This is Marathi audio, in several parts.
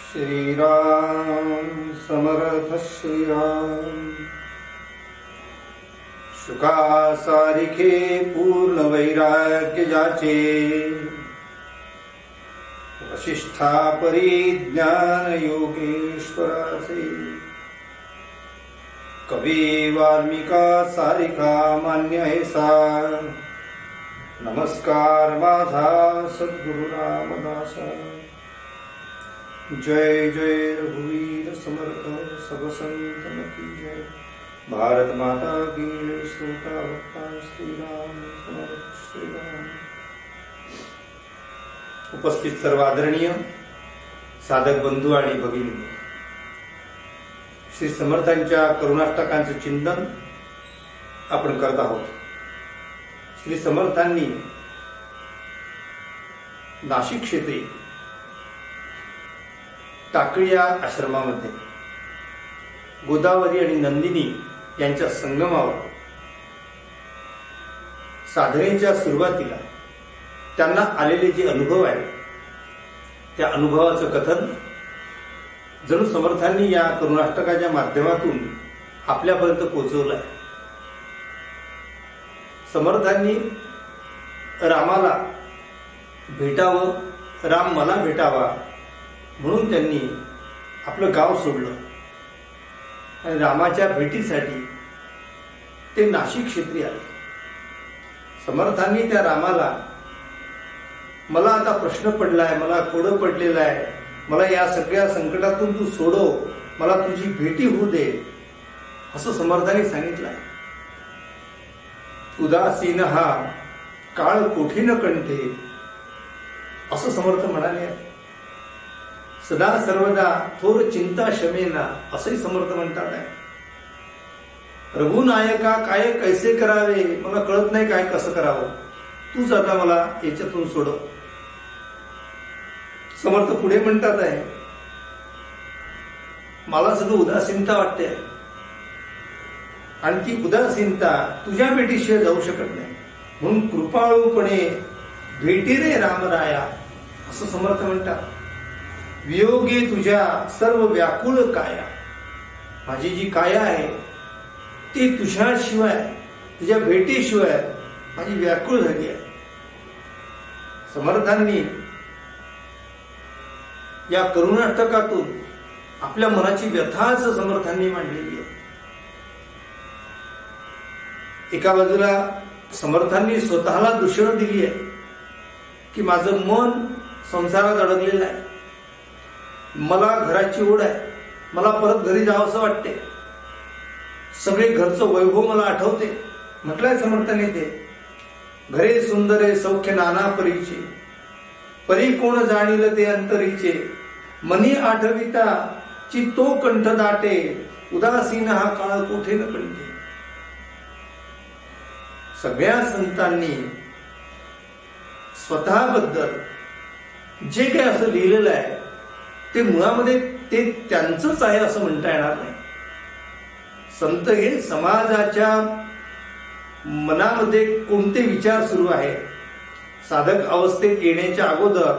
श्रीराम समर्थ श्रीराम। शुकासारिखे पूर्ण वैराग्य जाचे, वशिष्ठा परिज्ञान योगेश्वराचे। कवी वाल्मिका सारिका मान्य है सा, नमस्कार माझा सद्गुरु रामदासा। जय जय रघुवीर समर्थ सब संतन की जय। भारत माता की श्रोता भक्ता श्रीराम समर्थ श्रीराम। उपस्थित सर्व आदरणीय साधक बंधू आणि भगिनी, श्री समर्थांच्या करुणाष्टकांचे चिंतन आपण करत आहोत। श्री समर्थांनी नाशिक क्षेत्री टाकळी आश्रमामध्ये गोदावरी आणि नंदिनी यांच्या संगमावर साधनेच्या सुरुवातीला त्यांना आलेले जे अनुभव आहेत, त्या अनुभवाचं कथन जणू समर्थांनी या करुणाष्टकाच्या माध्यमातून आपल्यापर्यंत पोहोचवलं आहे। समर्थांनी रामाला भेटावं, राम मला भेटावा म्हणून त्यांनी आपलं गाव सोडलं आणि रामाच्या भेटीसाठी ते नाशिक क्षेत्री आले। समर्थांनी त्या रामाला, मला आता प्रश्न पडलाय, मला कोडं पडलेलं आहे, मला या सगळ्या संकटातून तू सोडव, मला तुझी भेटी होऊ दे, असं समर्थांनी सांगितलं आहे। उदासीन हा काळ कोठे न कंठे, असं समर्थ म्हणाले। सदा सर्वदा थोर चिंता शमेना, असंही समर्थ म्हणतात आहे। रघुनायका काय कैसे करावे, मला कळत नाही काय कसं करावं, तूच आता मला याच्यातून सोडव। समर्थ पुढे म्हणतात आहे, मला सगळं उदासीनता वाटते आणि ती उदासीनता तुझ्या भेटीशिवाय जाऊ शकत नाही, म्हणून कृपाळूपणे भेटी रे रामराया, असं समर्थ म्हणतात। वियोगी तुझ्या सर्व व्याकुळ काया, माझी जी काया आहे ती तुझ्याशिवाय, तुझ्या भेटीशिवाय माझी व्याकुळ झाली आहे। समर्थांनी या करुणाष्टकातून आपल्या मनाची व्यथाच समर्थांनी मांडलेली आहे। एका बाजूला समर्थांनी स्वतःला दूषण दिली आहे की माझं मन संसारात अडकलेलं आहे, मला घराची ओढ आहे, मला परत घरी जावंसं वाटते, सगळे घरचं वैभव मला आठवते। म्हटलंय समर्थांनी ते, घरे सुंदरे सौख्य नाना परीचे, परी कोण जाणील ते अंतरीचे, मनी आठविता चित्तो कंठ दाटे, उदासीन हा काळ कोठे न कंठे। सगळ्या संतांनी स्वतःबद्दल जे काही असं लिहिलेलं आहे ते मुळामध्ये ते त्यांचंच आहे असं म्हणता येणार नाही। संत हे समाजाच्या मनामध्ये कोणते विचार सुरू आहे, साधक अवस्थेत येण्याच्या अगोदर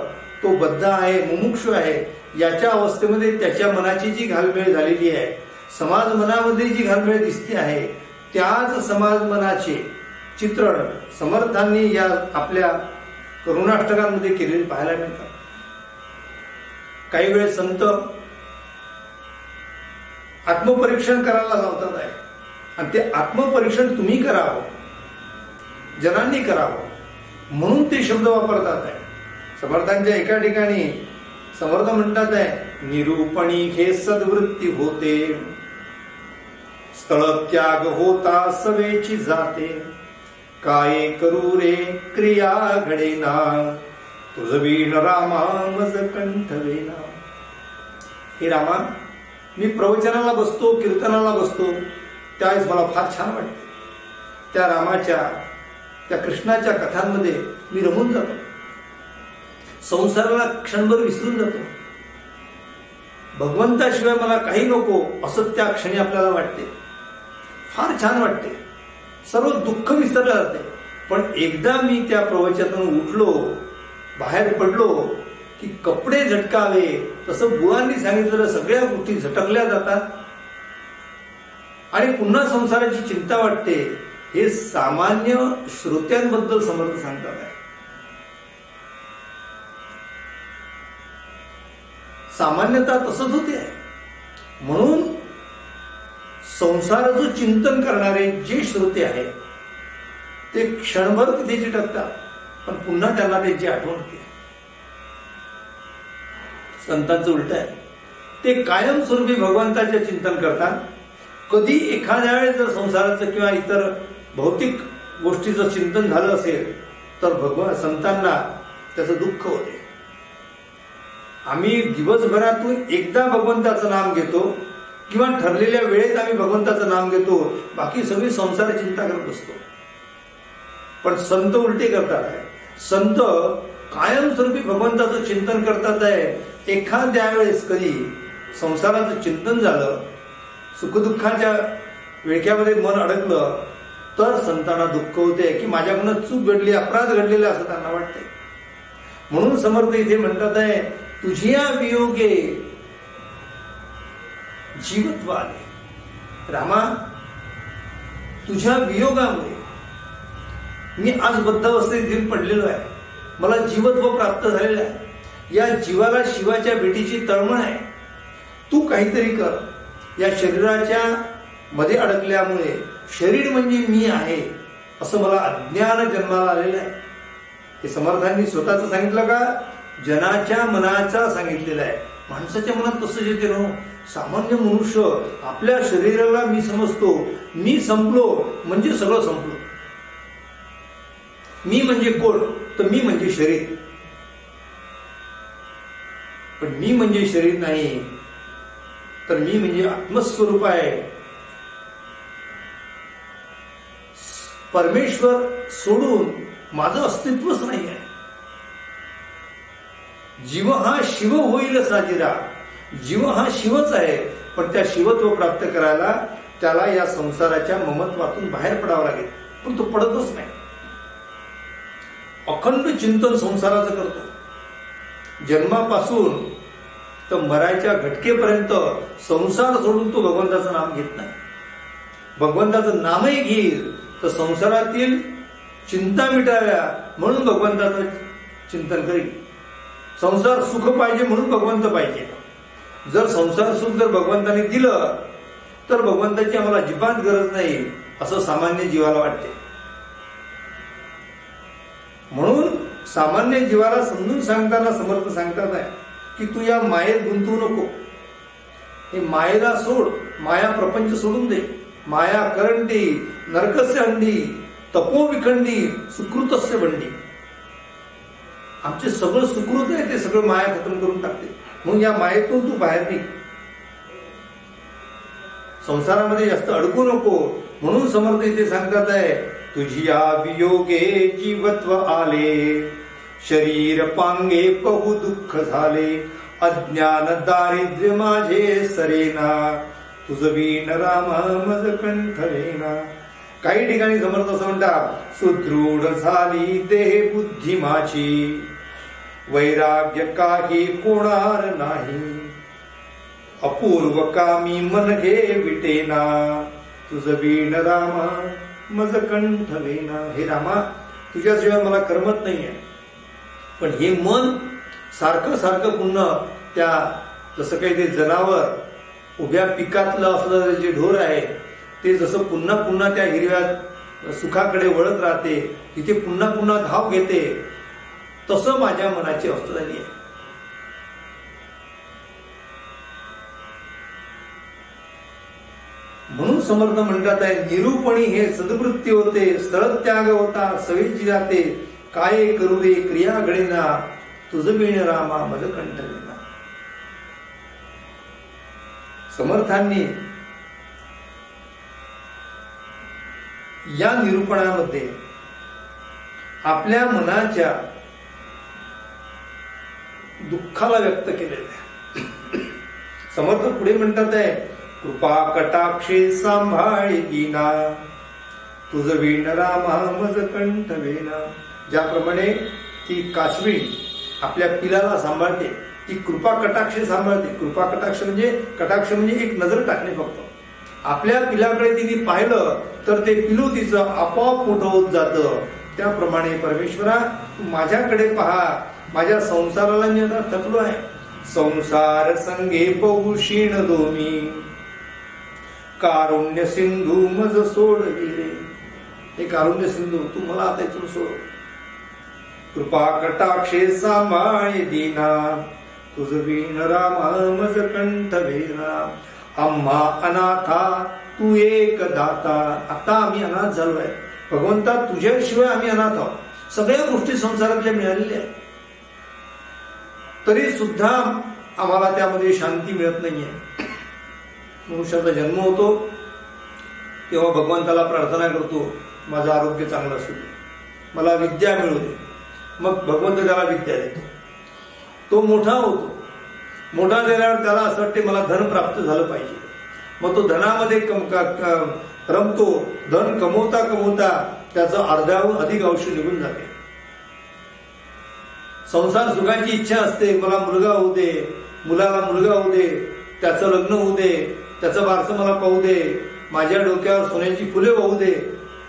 तो बद्ध आहे, मुमुक्षु आहे, याच्या अवस्थेमध्ये त्याच्या मनाची जी घालमेल झालेली आहे, समाज मनामध्ये जी घालमेल दिसते आहे, त्याच समाज मनाचे चित्रण समर्थांनी या आपल्या करुणाष्टकांमध्ये केलेले पाहायला मिळतात। काही वेळेस संत आत्मपरीक्षण करायला लावतात आहे आणि ते आत्मपरीक्षण तुम्ही करावं, जनांनी करावं, म्हणून ते शब्द वापरतात आहे। समर्थांच्या एका ठिकाणी समर्थ म्हणतात आहे, निरूपणी हे सद्वृत्ती होते, स्थळ त्याग होता सवेची जाते, काय करू रे क्रिया घडेना, तुझ वीण रामा मज कंठवेना। हे रामा, मी प्रवचनाला बसतो, कीर्तनाला बसतो, त्यावेळेस मला फार छान वाटते। त्या रामाच्या, त्या कृष्णाच्या कथांमध्ये मी रमून जातो, संसाराला क्षणभर विसरून जातो, भगवंताशिवाय मला काही नको असं त्या क्षणी आपल्याला वाटते, फार छान वाटते, सर्व दुःख विसरलं जाते। पण एकदा मी त्या प्रवचनातून उठलो, बाहेर पडलो की कपडे झटकावे तसं बुवांनी सांगितलेलं सगळ्या गोष्टी झटकल्या जातात आणि पुन्हा संसाराची चिंता वाटते. हे सामान्य श्रोत्यांबद्दल समर्थ सांगतात आहे. सामान्यतः तसंच होते आहे. म्हणून संसाराचं चिंतन करणारे जे श्रोते आहेत ते क्षणभर तिथे चिटकतात, पण पुन्हा त्यांना त्यांची आठवण होते. संतांचं उलट आहे. ते कायमस्वरूपी भगवंताचे चिंतन करतात. कधी एखाद्या वेळेस जर संसाराचं किंवा इतर भौतिक गोष्टीचं चिंतन झालं असेल तर संतांना त्याचं दुःख होते. आम्ही दिवसभरातून एकदा भगवंताचं नाम घेतो किंवा ठरलेल्या वेळेत आम्ही भगवंताचं नाम घेतो, बाकी सगळी संसार चिंता करत असतो. पण संत उलटे करतात आहे. संत कायमस्वरूपी भगवंताचं चिंतन करतात आहे. एखाद्या वेळेस कधी संसाराचं चिंतन झालं, सुखदुःखाच्या विळख्यामध्ये मन अडकलं तर संतांना दुःख होते की माझ्याकडून चूक घडली, अपराध घडलेला असं त्यांना वाटते. म्हणून समर्थ इथे म्हणतात आहे, तुझ्या वियोगे जीवत्व आले. रामा, तुझ्या वियोगामुळे मी आज बद्ध अवस्थेत पडलेलो आहे. मला जीवत्व प्राप्त झालेलं आहे. या जीवाला शिवाच्या भेटीची तळमळ आहे. तू काहीतरी कर. या शरीराच्या मध्ये अडकल्यामुळे शरीर म्हणजे मी आहे असं मला अज्ञान जन्माला आलेलं आहे. हे समर्थांनी स्वतःच सांगितलं का? जनाच्या मनाचा सांगितलेला आहे. माणसाच्या मनात तसंच येते ना. सामान्य मनुष्य आपल्या शरीराला मी समजतो. मी संपलो म्हणजे सगळं संपलो. मी म्हणजे कोण? तर मी म्हणजे शरीर. पण मी म्हणजे शरीर नाही, तर मी म्हणजे आत्मस्वरूप आहे. परमेश्वर सोडून माझं अस्तित्वच नाही आहे. जीव हा शिव होईल साजिरा. जीव हा शिवच आहे, पण त्या शिवत्व प्राप्त करायला त्याला या संसाराच्या ममत्वातून बाहेर पडावं लागेल. पण तो पडतच नाही. अखंड चिंतन संसाराचं करतो. जन्मापासून तर मरायच्या घटकेपर्यंत संसार सोडून तो भगवंताचं नाम घेत नाही. भगवंताचं नामही घेईल तर संसारातील चिंता मिटाव्या म्हणून भगवंताचं चिंतन करील. संसार सुख पाहिजे म्हणून भगवंत पाहिजे. जर संसार सुख जर भगवंताने दिलं तर भगवंताची आम्हाला अजिबात गरज नाही असं सामान्य जीवाला वाटते. म्हणून सामान्य जीवाला समजून सांगताना समर्थ सांगतात आहे की तू या मायेत गुंतवू नको. हे मायेला सोड. माया प्रपंच सोडून दे. माया करंडी नरकस्य हंडी तपो विखंडी सुकृतस्य बंडी. आमचे सगळं सुकृत आहे ते सगळं माया खतम करून टाकते. म्हणून या मायेतून तू बाहेर निघ. संसारामध्ये जास्त अडकू नको. म्हणून समर्थ इथे सांगतात आहे, तुझिया वियोगे जीवत्व आले. शरीर पांगे बहु दुःख झाले. अज्ञान दारिद्र्य माझे सरेना. तुझ वीण रामा मज कंठलेना. काही ठिकाणी समर्थ असं म्हणतात, सुदृढ झाली देह बुद्धी माझी. वैराग्य काही कोणार नाही. अपूर्व कामी मन घे विटेना. तुझ वीण रामा मज कंठलेना. हे रामा, तुझ्याशिवाय मला करमत नाहीये. पण हे मन सारखं सारखं पुन्हा त्या जसं काही ते जनावर उभ्या पिकातलं असलं जे ढोर आहे ते जसं पुन्हा पुन्हा त्या हिरव्या सुखाकडे वळत राहते, तिथे पुन्हा पुन्हा धाव घेते, तसं माझ्या मनाची अवस्था झाली आहे. म्हणून समर्थ म्हणतात आहे, निरूपणी हे सद्वृत्ती होते. स्थळ त्याग होता सवेची जाते. काय करू रे क्रिया घडेना. तुझ वीण रामा मज कंठलेना. समर्थांनी या निरूपणामध्ये आपल्या मनाच्या दुःखाला व्यक्त केलेलं आहे. समर्थ पुढे म्हणतात आहे, कृपा कटाक्षे सांभाळी दीना. तुझ वीण रामा मज कंठवेना. ज्याप्रमाणे ती कासवी आपल्या पिलाला सांभाळते, ती कृपा कटाक्ष सांभाळते. कृपा कटाक्ष म्हणजे एक नजर टाकणे फक्त. आपल्या पिलाकडे तिने पाहिलं तर ते पिलू तिचं आपोआप मोठं होत जातं. त्याप्रमाणे परमेश्वरा तू माझ्याकडे पहा, माझ्या संसाराला मी आता थकलो आहे. संसार संगे पौषीण दोमी, कारुण्य सिंधू मज सोडविले. हे कारुण्य सिंधू तू मला आता इथून सोड. कृपा कटाक्षे सांभाळे दीना, तुझ वीण रामा मज कंठ वेना. आम्हा अनाथा तू एक दाता. आता आम्ही अनाथ झालो आहे भगवंता, तुझ्याशिवाय आम्ही अनाथ आहोत. सगळ्या गोष्टी संसारातल्या मिळालेल्या आहेत, तरी सुद्धा आम्हाला त्यामध्ये शांती मिळत नाहीये. मनुष्याचा जन्म होतो तेव्हा भगवंताला प्रार्थना करतो, माझं आरोग्य चांगलं असू दे, मला विद्या मिळू दे. मग भगवंत त्याला विद्या देतो. तो मोठा होतो, मोठा झाल्यावर त्याला असं वाटते मला धन प्राप्त झालं पाहिजे. मग तो धनामध्ये रमतो. धन कमवता कमवता त्याचं अर्ध्याहून अधिक आयुष्य निघून जाते. संसार सुखाची इच्छा असते, मला मुलगा होऊ दे, मुलाला मुलगा होऊ दे, त्याचं लग्न होऊ दे, त्याचं वारसं मला पाहू दे, माझ्या डोक्यावर सोन्याची फुले वाहू दे.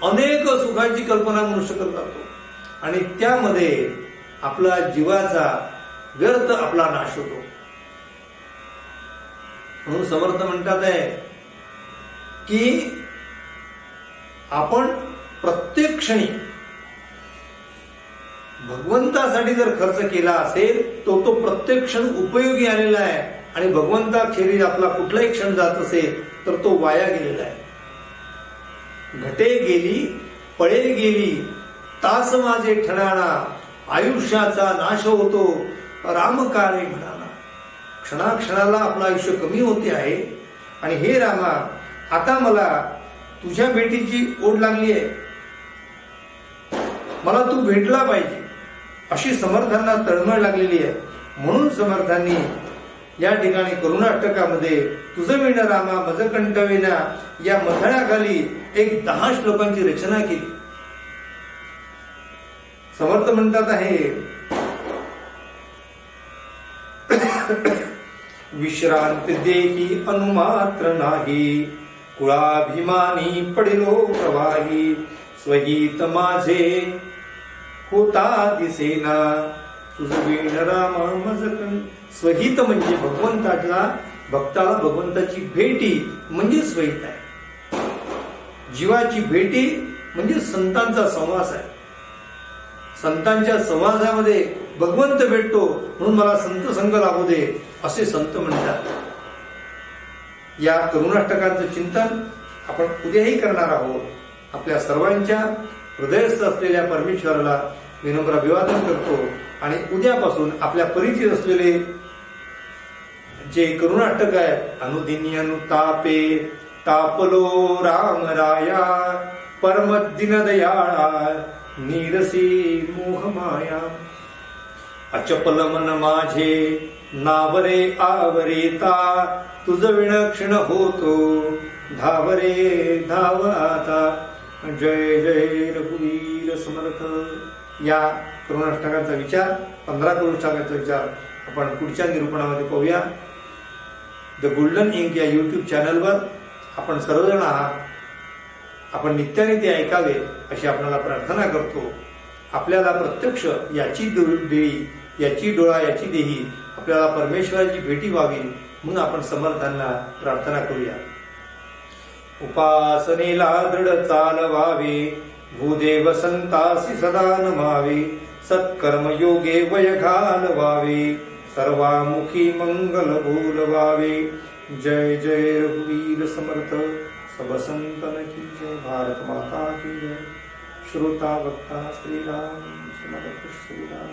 अनेक सुखाची कल्पना मनुष्य करत राहतो आणि त्यामध्ये आपला जीवाचा व्यर्थ आपला नाश होतो. म्हणून समर्थ म्हणतात आहे की आपण प्रत्येक क्षणी भगवंतासाठी जर खर्च केला असेल तो प्रत्येक क्षण उपयोगी आलेला आहे. आणि भगवंताखेरीज आपला कुठलाही क्षण जात असेल तर तो वाया गेलेला आहे. घटे गेली पळे गेली तास माझे ठणाणा, आयुष्याचा नाश होतो रामकारे म्हणाला. क्षणाक्षणाला आपलं आयुष्य कमी होते आहे आणि हे रामा आता मला तुझ्या भेटीची ओढ लागली आहे, मला तू भेटला पाहिजे अशी समर्थांना तळमळ लागलेली आहे. म्हणून समर्थांनी या ठिकाणी करुणाष्टकामध्ये तुझं विण रामा मज कंठ वेना या मथळ्याखाली एक 10 श्लोकांची रचना केली. समर्थ म्हणतात आहे विश्रांती देही अनुमात्र नाही, कुळाभिमानी पडिलो प्रवाही, स्वहित माझे होता दिसेना, तुझं वीण रामा मज कंठ. स्वहित म्हणजे भक्ताला भगवंताची भेटी म्हणजे स्वहित आहे. जीवाची भेटी म्हणजे संतांचा सहवास आहे. संतांच्या सहवासामध्ये भगवंत भेटतो म्हणून मला संत संग लाभू दे असे संत म्हणतात. या करुणाष्टकांचं चिंतन आपण उद्याही करणार आहोत. आपल्या सर्वांच्या हृदयस्थ असलेल्या परमेश्वराला विनम्र अभिवादन करतो आणि उद्यापासून आपल्या परिचित असलेले जे करुणाष्टक आहे अनुदिनी अनुतापे तापलो राम राया, परम दिन दयाळा नीरसी मोहमाया, अचपल मन माझे नावरे आवरेता, तुझ विणक्षण होतो धावरे धाव आता. जय जय रघुवीर समर्थ. या करुणाष्टकांचा विचार 15 करुणाष्टकांचा विचार आपण पुढच्या निरूपणामध्ये पाहूया. द गोल्डन इंक या युट्यूब चॅनलवर आपण सर्वजण आहात. आपण नित्याने ते ऐकावे अशी आपल्याला प्रार्थना करतो. आपल्याला प्रत्यक्ष याची देही, याची डोळा, याची देही आपल्याला परमेश्वराची भेटी व्हावी म्हणून आपण समर्थांना प्रार्थना करूया. उपासनेला दृढ चालवावे, भूदेव संतासी सदा नमावे, सत्कर्म योगे वय घालवावे, सर्वामुखी मंगल बोलवावे. जय जय रघुवीर समर्थ. सब संतन की जय. भारत माता की जय. श्रोता वक्ता श्रीराम. श्रीराम.